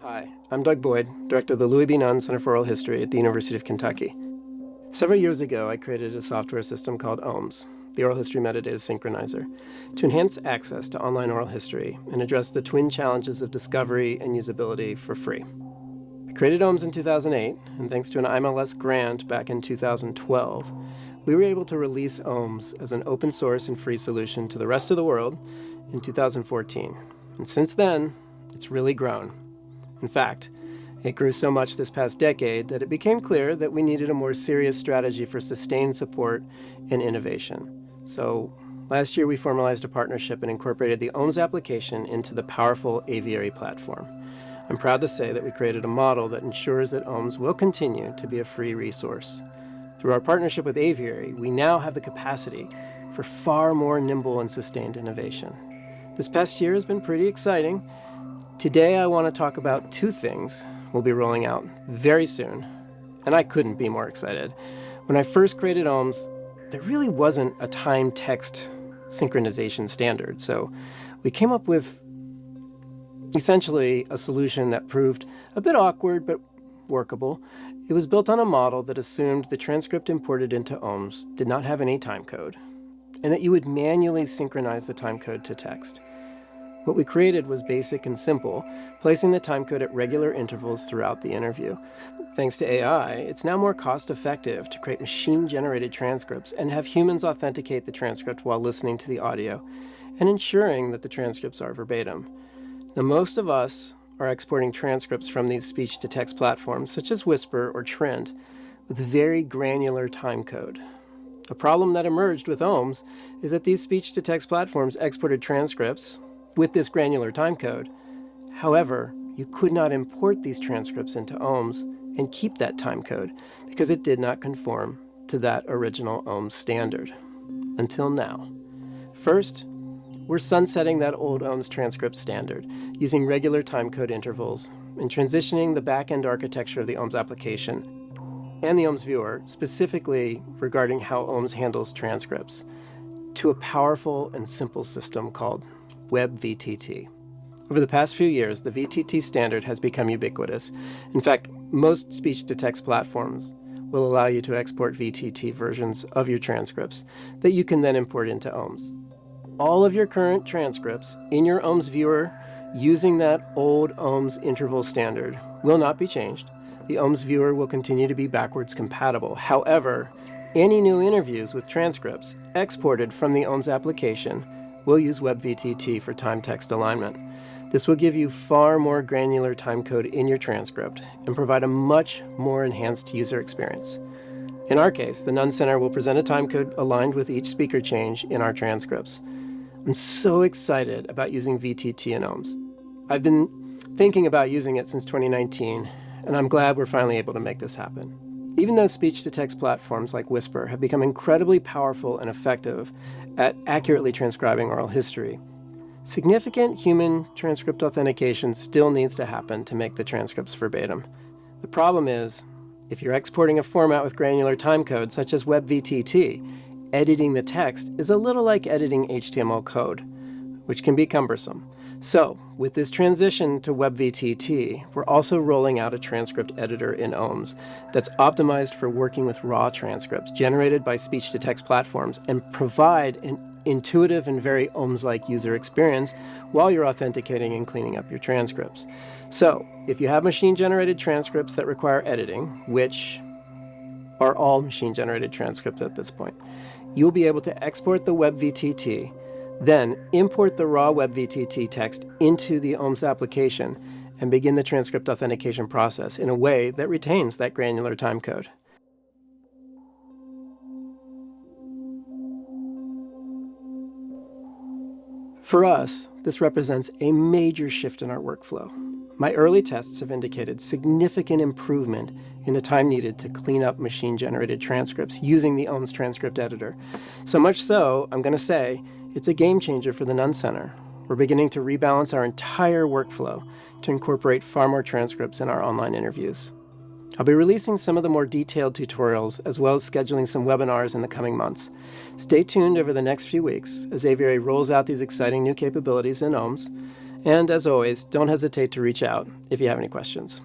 Hi, I'm Doug Boyd, director of the Louis B. Nunn Center for Oral History at the University of Kentucky. Several years ago, I created a software system called OHMS, the Oral History Metadata Synchronizer, to enhance access to online oral history and address the twin challenges of discovery and usability for free. I created OHMS in 2008, and thanks to an IMLS grant back in 2012, we were able to release OHMS as an open source and free solution to the rest of the world in 2014. And since then, it's really grown. In fact, it grew so much this past decade that it became clear that we needed a more serious strategy for sustained support and innovation. So last year we formalized a partnership and incorporated the OHMS application into the powerful Aviary platform. I'm proud to say that we created a model that ensures that OHMS will continue to be a free resource. Through our partnership with Aviary, we now have the capacity for far more nimble and sustained innovation. This past year has been pretty exciting. Today I want to talk about two things we'll be rolling out very soon, and I couldn't be more excited. When I first created OHMS, there really wasn't a time text synchronization standard, so we came up with essentially a solution that proved a bit awkward but workable. It was built on a model that assumed the transcript imported into OHMS did not have any timecode, and that you would manually synchronize the timecode to text. What we created was basic and simple, placing the timecode at regular intervals throughout the interview. Thanks to AI, it's now more cost-effective to create machine-generated transcripts and have humans authenticate the transcript while listening to the audio and ensuring that the transcripts are verbatim. Now, most of us are exporting transcripts from these speech-to-text platforms, such as Whisper or Trend, with very granular timecode. A problem that emerged with OHMS is that these speech-to-text platforms exported transcripts with this granular timecode. However, you could not import these transcripts into OHMS and keep that timecode because it did not conform to that original OHMS standard. Until now. First, we're sunsetting that old OHMS transcript standard using regular timecode intervals and transitioning the back-end architecture of the OHMS application and the OHMS viewer, specifically regarding how OHMS handles transcripts, to a powerful and simple system called WebVTT. Over the past few years, the VTT standard has become ubiquitous. In fact, most speech-to-text platforms will allow you to export VTT versions of your transcripts that you can then import into OHMS. All of your current transcripts in your OHMS viewer using that old OHMS interval standard will not be changed. The OHMS viewer will continue to be backwards compatible. However, any new interviews with transcripts exported from the OHMS application will use WebVTT for time-text alignment. This will give you far more granular timecode in your transcript and provide a much more enhanced user experience. In our case, the Nunn Center will present a timecode aligned with each speaker change in our transcripts. I'm so excited about using VTT in OHMS. I've been thinking about using it since 2019, and I'm glad we're finally able to make this happen. Even though speech-to-text platforms like Whisper have become incredibly powerful and effective at accurately transcribing oral history, significant human transcript authentication still needs to happen to make the transcripts verbatim. The problem is, if you're exporting a format with granular timecode, such as WebVTT, editing the text is a little like editing HTML code, which can be cumbersome. So, with this transition to WebVTT, we're also rolling out a transcript editor in OHMS that's optimized for working with raw transcripts generated by speech-to-text platforms and provide an intuitive and very OHMS-like user experience while you're authenticating and cleaning up your transcripts. So, if you have machine-generated transcripts that require editing, which are all machine-generated transcripts at this point, you'll be able to export the WebVTT, then import the raw WebVTT text into the OHMS application and begin the transcript authentication process in a way that retains that granular timecode. For us, this represents a major shift in our workflow. My early tests have indicated significant improvement in the time needed to clean up machine-generated transcripts using the OHMS transcript editor. So much so, I'm going to say, it's a game changer for the Nunn Center. We're beginning to rebalance our entire workflow to incorporate far more transcripts in our online interviews. I'll be releasing some of the more detailed tutorials as well as scheduling some webinars in the coming months. Stay tuned over the next few weeks as Aviary rolls out these exciting new capabilities in OHMS. And as always, don't hesitate to reach out if you have any questions.